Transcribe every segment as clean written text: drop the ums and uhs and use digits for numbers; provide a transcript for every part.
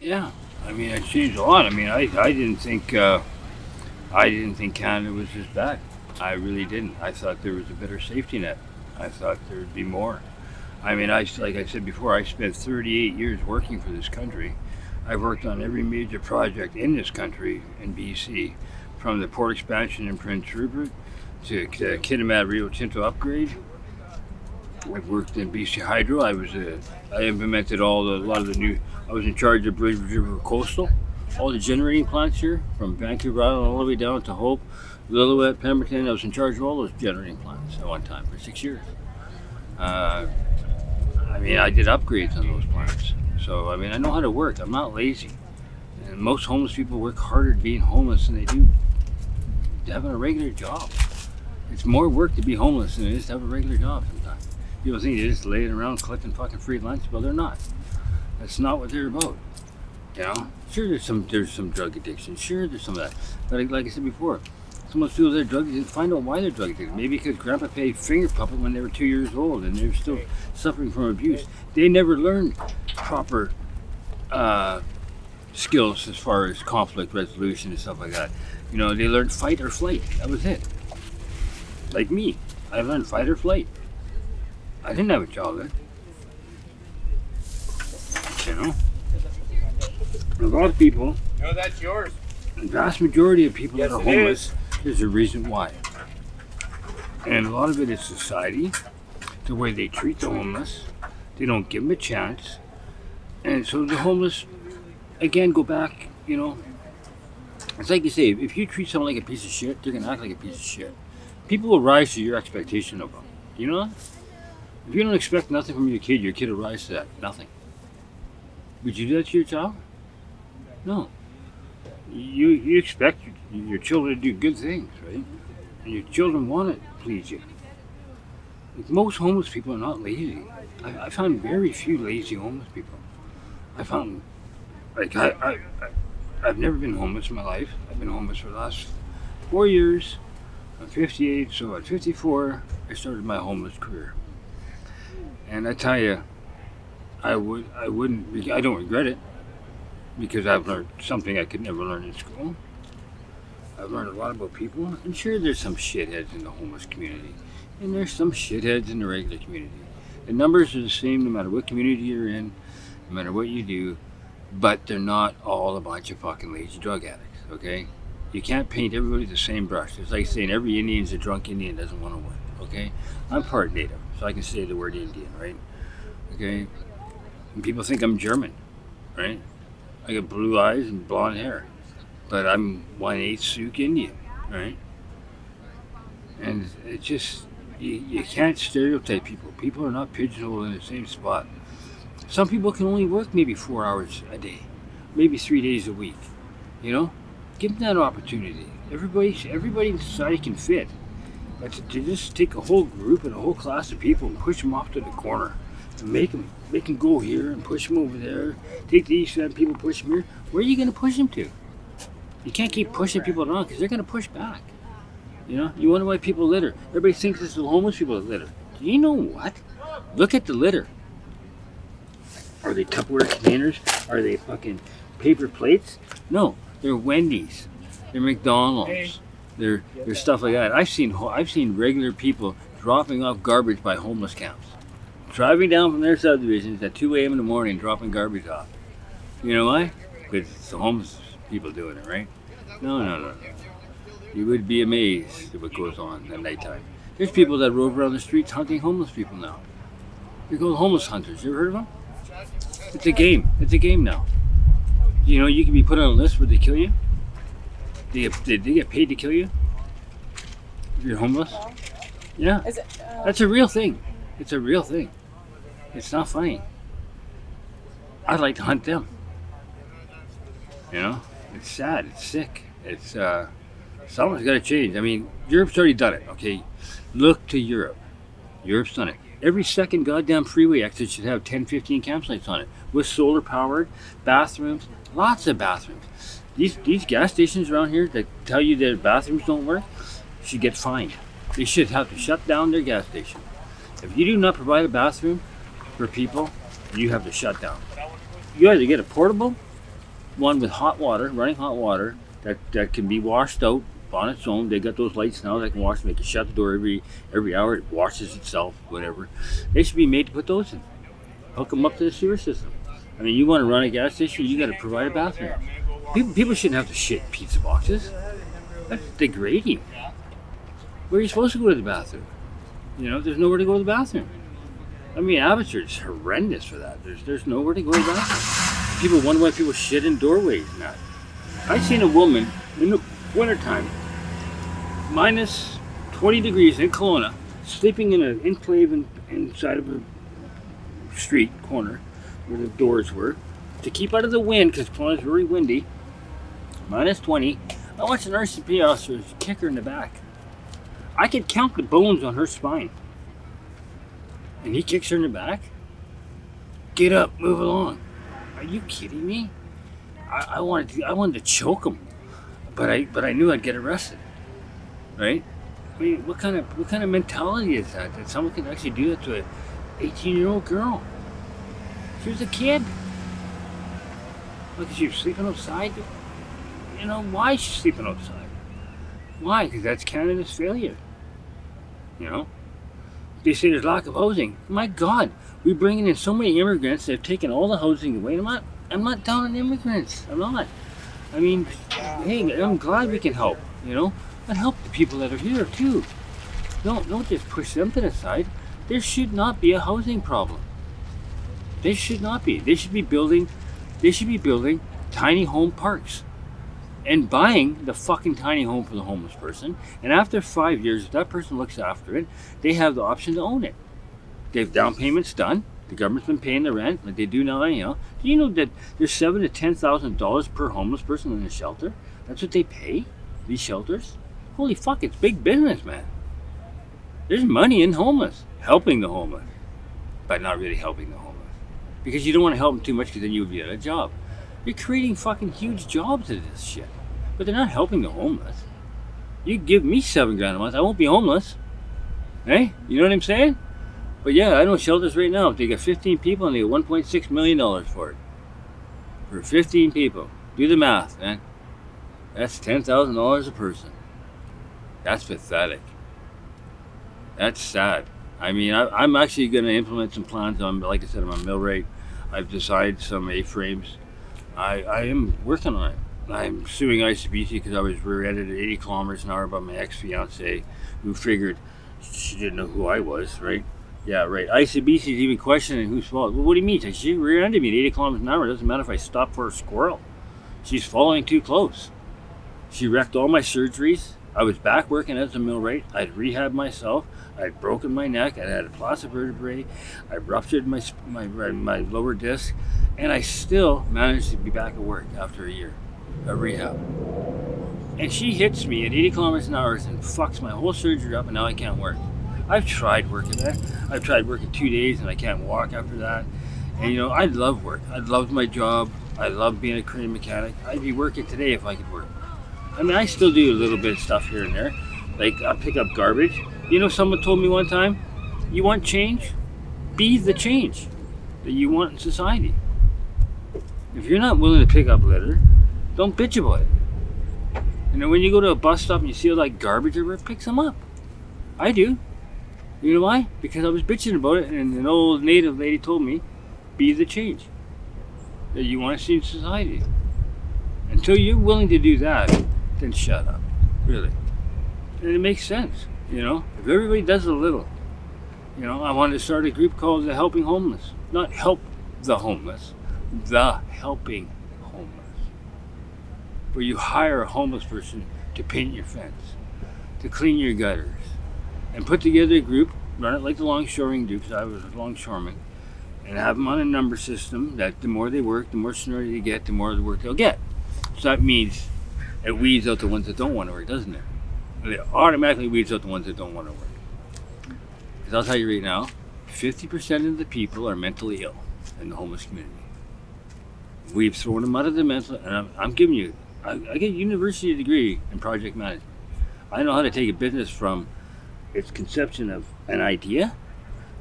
Yeah, I mean, it's changed a lot. I mean, I didn't think Canada was this bad. I really didn't. I thought there was a better safety net. I thought there would be more. I mean, like I said before, I spent 38 years working for this country. I've worked on every major project in this country in BC, from the port expansion in Prince Rupert to the Kitimat Rio Tinto upgrade. I've worked in BC Hydro. I implemented a lot of the new. I was in charge of Bridge River Coastal, all the generating plants here from Vancouver Island all the way down to Hope, Lillooet, Pemberton. I was in charge of all those generating plants at one time for 6 years. Uh, I mean, I did upgrades on those plants. So I mean, I know how to work. I'm not lazy. And most homeless people work harder at being homeless than they do having a regular job. It's more work to be homeless than it is to have a regular job sometimes. People think they're just laying around collecting fucking free lunch. Well, they're not. That's not what they're about. You know? Sure, there's some drug addiction. Sure, there's some of that. But like I said before, someone feels they're drug addicted, find out why they're drug addicted. Maybe because grandpa paid finger puppet when they were 2 years old and they're still suffering from abuse. They never learned proper skills as far as conflict resolution and stuff like that. You know, they learned fight or flight. That was it. Like me, I learned fight or flight. I didn't have a childhood. You know, a lot of people. No, that's yours. The vast majority of people Yes, that are it homeless, there's a reason why. And a lot of it is society, the way they treat the homeless. They don't give them a chance. And so the homeless, again, go back, you know. It's like you say, if you treat someone like a piece of shit, they're going to act like a piece of shit. People will rise to your expectation of them. You know that? If you don't expect nothing from your kid will rise to that. Nothing. Would you do that to your child? No. You expect your children to do good things, right? And your children want to please you. Like, most homeless people are not lazy. I found very few lazy homeless people. I found, like, I've never been homeless in my life. I've been homeless for the last 4 years. I'm 58, so at 54, I started my homeless career. And I tell you, I don't regret it because I've learned something I could never learn in school. I've learned a lot about people. And sure, there's some shitheads in the homeless community, and there's some shitheads in the regular community. The numbers are the same no matter what community you're in, no matter what you do, but they're not all a bunch of fucking lazy drug addicts, okay? You can't paint everybody with the same brush. It's like saying every Indian's a drunk Indian doesn't want to work, okay? I'm part native, so I can say the word Indian, right? Okay? And people think I'm German, right? I got blue eyes and blonde hair, but I'm 1/8 Sioux Indian, right? And it just, you can't stereotype people. People are not pigeonholed in the same spot. Some people can only work maybe 4 hours a day, maybe 3 days a week, you know? Give them that opportunity. Everybody in society can fit. But to just take a whole group and a whole class of people and push them off to the corner and make them go here and push them over there, take these people, push them here, where are you going to push them to? You can't keep pushing people around because they're going to push back. You know, you wonder why people litter. Everybody thinks it's the homeless people that litter. Do you know what? Look at the litter. Are they Tupperware containers? Are they fucking paper plates? No, they're Wendy's. They're McDonald's. They're stuff like that. I've seen regular people dropping off garbage by homeless camps. Driving down from their subdivisions at 2 a.m. in the morning dropping garbage off. You know why? Because it's the homeless people doing it, right? No. You would be amazed at what goes on at nighttime. There's people that rove around the streets hunting homeless people now. They're called homeless hunters. You ever heard of them? It's a game. It's a game now. You know, you can be put on a list where they kill you. They get paid to kill you if you're homeless. Yeah. That's a real thing. It's a real thing. It's not funny. I'd like to hunt them. You know? It's sad. It's sick. It's, someone's got to change. I mean, Europe's already done it, okay? Look to Europe. Europe's done it. Every second goddamn freeway exit should have 10, 15 campsites on it with solar powered bathrooms, lots of bathrooms. These gas stations around here that tell you their bathrooms don't work should get fined. They should have to shut down their gas station. If you do not provide a bathroom for people, you have to shut down. You either get a portable one with hot water, running hot water, that can be washed out on its own. They got those lights now that can wash. They can shut the door every hour. It washes itself, whatever. They should be made to put those in. Hook them up to the sewer system. I mean, you want to run a gas station, you got to provide a bathroom. People shouldn't have to shit in pizza boxes. That's degrading. Where are you supposed to go to the bathroom? There's nowhere to go to the bathroom. I mean, Abbotsford's horrendous for that. There's nowhere to go to the bathroom. People wonder why people shit in doorways and that. I seen a woman in the wintertime, minus 20 degrees in Kelowna, sleeping in an enclave inside of a street corner where the doors were to keep out of the wind because Kelowna's very windy. Minus 20. I watched an RCP officer kick her in the back. I could count the bones on her spine. And he kicks her in the back? Get up, move along. Are you kidding me? I wanted to choke him, but I knew I'd get arrested, right? I mean, what kind of mentality is that someone can actually do that to a 18-year-old girl? She was a kid. Look, she was sleeping outside. Why is she sleeping outside? Why? Because that's Canada's failure. They say there's lack of housing. My God, we're bringing in so many immigrants. They've taken all the housing away. I'm not down on immigrants. I'm not. I mean, hey, I'm glad we can help. And help the people that are here too. Don't just push them to the side. There should not be a housing problem. They should not be. They should be building tiny home parks and buying the fucking tiny home for the homeless person. And after 5 years, if that person looks after it, they have the option to own it. They have down payments done. The government's been paying the rent like they do now anyhow. Do you know that there's $7,000 to $10,000 per homeless person in a shelter? That's what they pay, these shelters? Holy fuck, it's big business, man. There's money in homeless, helping the homeless, but not really helping the homeless. Because you don't want to help them too much because then you would be out of a job. You're creating fucking huge jobs out of this shit. But they're not helping the homeless. You give me $7,000 a month, I won't be homeless. Hey? You know what I'm saying? But yeah, I know shelters right now, they got 15 people and they got $1.6 million for it. For 15 people. Do the math, man. That's $10,000 a person. That's pathetic. That's sad. I mean, I'm actually going to implement some plans on, like I said, on my mill rate. I've designed some A-frames. I am working on it. I'm suing ICBC because I was rear-ended at 80 kilometers an hour by my ex-fiance, who figured she didn't know who I was, right? Yeah, right. ICBC is even questioning whose fault. Well, what do you mean? She rear-ended me at 80 kilometers an hour. It doesn't matter if I stop for a squirrel. She's following too close. She wrecked all my surgeries. I was back working as a millwright. I'd rehabbed myself. I'd broken my neck. I had a plastid vertebrae. I ruptured my lower disc, and I still managed to be back at work after a year of rehab. And she hits me at 80 kilometers an hour and fucks my whole surgery up, and now I can't work. I've tried working that. I've tried working 2 days, and I can't walk after that. And I love work. I loved my job. I love being a crane mechanic. I'd be working today if I could work. I mean, I still do a little bit of stuff here and there. Like, I pick up garbage. Someone told me one time, you want change? Be the change that you want in society. If you're not willing to pick up litter, don't bitch about it. When you go to a bus stop and you see all that garbage everywhere, pick some up. I do. You know why? Because I was bitching about it, and an old native lady told me, be the change that you want to see in society. Until you're willing to do that, then shut up. Really. And it makes sense, If everybody does a little. I wanted to start a group called the Helping Homeless. Not help the homeless. The Helping Homeless. Where you hire a homeless person to paint your fence, to clean your gutters, and put together a group, run it like the longshoring do, because I was a longshoreman, and have them on a number system that the more they work, the more seniority they get, the more the work they'll get. So that means it weeds out the ones that don't want to work, doesn't it? It automatically weeds out the ones that don't want to work. Because I'll tell you right now, 50% of the people are mentally ill in the homeless community. We've thrown them out of the mental, and I'm giving you, I get a university degree in project management. I know how to take a business from its conception of an idea,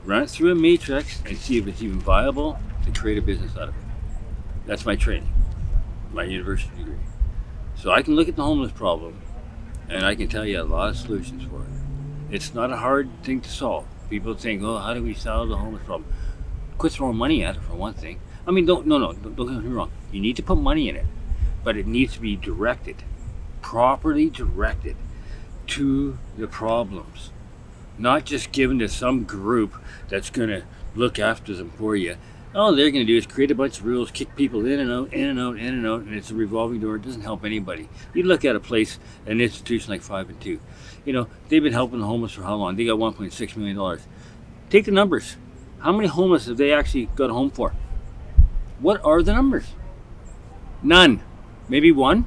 run it through a matrix, and see if it's even viable to create a business out of it. That's my training. my university degree. So I can look at the homeless problem and I can tell you a lot of solutions for it. It's not a hard thing to solve. People think, oh, how do we solve the homeless problem? Quit throwing money at it, for one thing. I mean, don't get me wrong. You need to put money in it, but it needs to be directed, properly directed to the problems, not just given to some group that's going to look after them for you. All they're going to do is create a bunch of rules, kick people in and out, in and out, in and out, and it's a revolving door. It doesn't help anybody. You look at a place, an institution like 5 and 2. You know, they've been helping the homeless for how long? They got $1.6 million. Take the numbers. How many homeless have they actually got a home for? What are the numbers? None. Maybe one.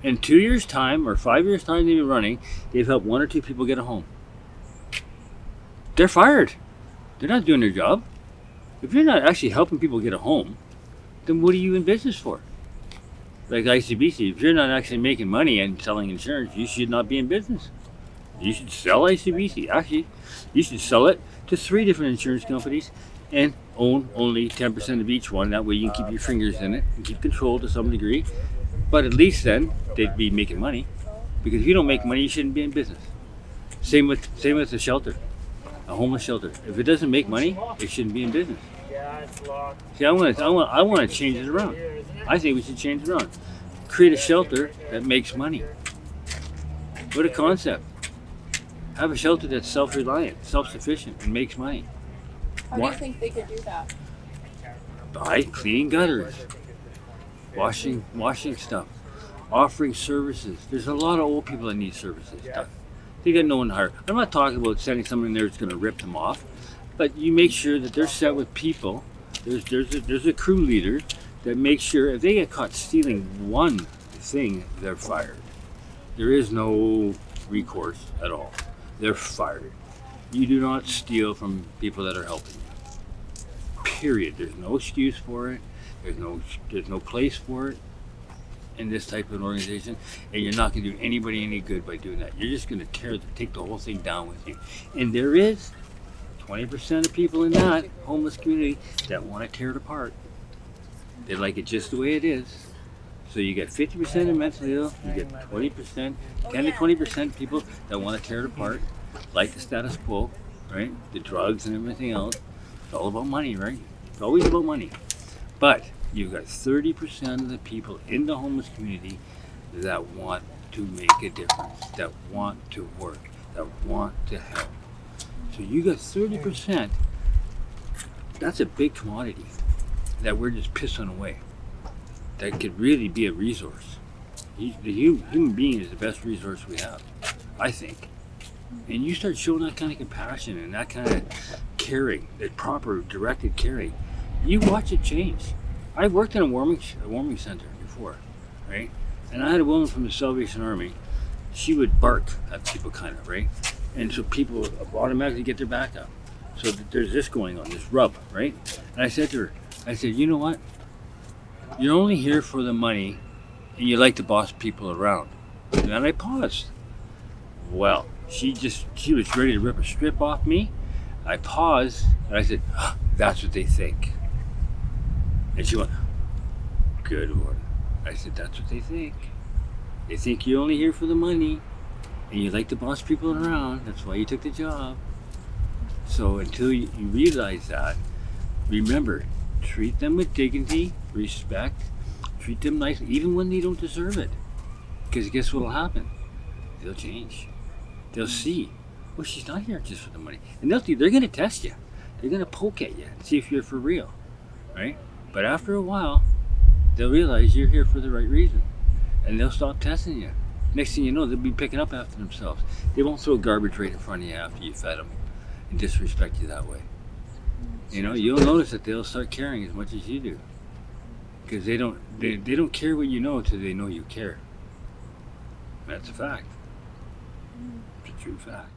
In 2 years' time or 5 years' time they've been running, they've helped 1 or 2 people get a home. They're fired. They're not doing their job. If you're not actually helping people get a home, then what are you in business for? Like ICBC, if you're not actually making money and selling insurance, you should not be in business. You should sell ICBC. Actually, you should sell it to 3 different insurance companies and own only 10% of each one. That way you can keep your fingers in it and keep control to some degree. But at least then they'd be making money. Because if you don't make money, you shouldn't be in business. Same with the shelter. A homeless shelter. If it doesn't make money, it shouldn't be in business. See, I want to change it around. I think we should change it around. Create a shelter that makes money. What a concept. Have a shelter that's self-reliant, self-sufficient, and makes money. How do you think they could do that? By cleaning gutters, washing stuff, offering services. There's a lot of old people that need services done. They got no one to hire. I'm not talking about sending someone in there that's going to rip them off, but you make sure that they're set with people. There's a crew leader that makes sure if they get caught stealing one thing, they're fired. There is no recourse at all. They're fired. You do not steal from people that are helping you. Period. There's no excuse for it. There's no place for it in this type of an organization, and you're not going to do anybody any good by doing that. You're just going to take the whole thing down with you. And there is 20% of people in that homeless community that want to tear it apart. They like it just the way it is. So you get 50% of mentally ill, you get 20%, 10 to 20% people that want to tear it apart, like the status quo, right? The drugs and everything else. It's all about money, right? It's always about money. But you've got 30% of the people in the homeless community that want to make a difference, that want to work, that want to help. So you got 30%. That's a big commodity that we're just pissing away. That could really be a resource. The human being is the best resource we have, I think. And you start showing that kind of compassion and that kind of caring, that proper directed caring, you watch it change. I worked in a warming center before, right? And I had a woman from the Salvation Army. She would bark at people, kind of, right? And so people automatically get their back up. So there's this going on, this rub, right? And I said to her, you know what? You're only here for the money, and you like to boss people around. And then I paused. Well, she was ready to rip a strip off me. I paused, and I said, that's what they think. And she went, good one. I said, that's what they think. They think you're only here for the money, and you like to boss people around. That's why you took the job. So until you realize that, remember, treat them with dignity, respect, treat them nicely, even when they don't deserve it. Because guess what will happen? They'll change. They'll see, well, she's not here just for the money. And they're going to test you. They're going to poke at you and see if you're for real, right? But after a while, they'll realize you're here for the right reason. And they'll stop testing you. Next thing you know, they'll be picking up after themselves. They won't throw garbage right in front of you after you fed them and disrespect you that way. You know, you'll notice that they'll start caring as much as you do. Because they don't care what you know until they know you care. That's a fact. It's a true fact.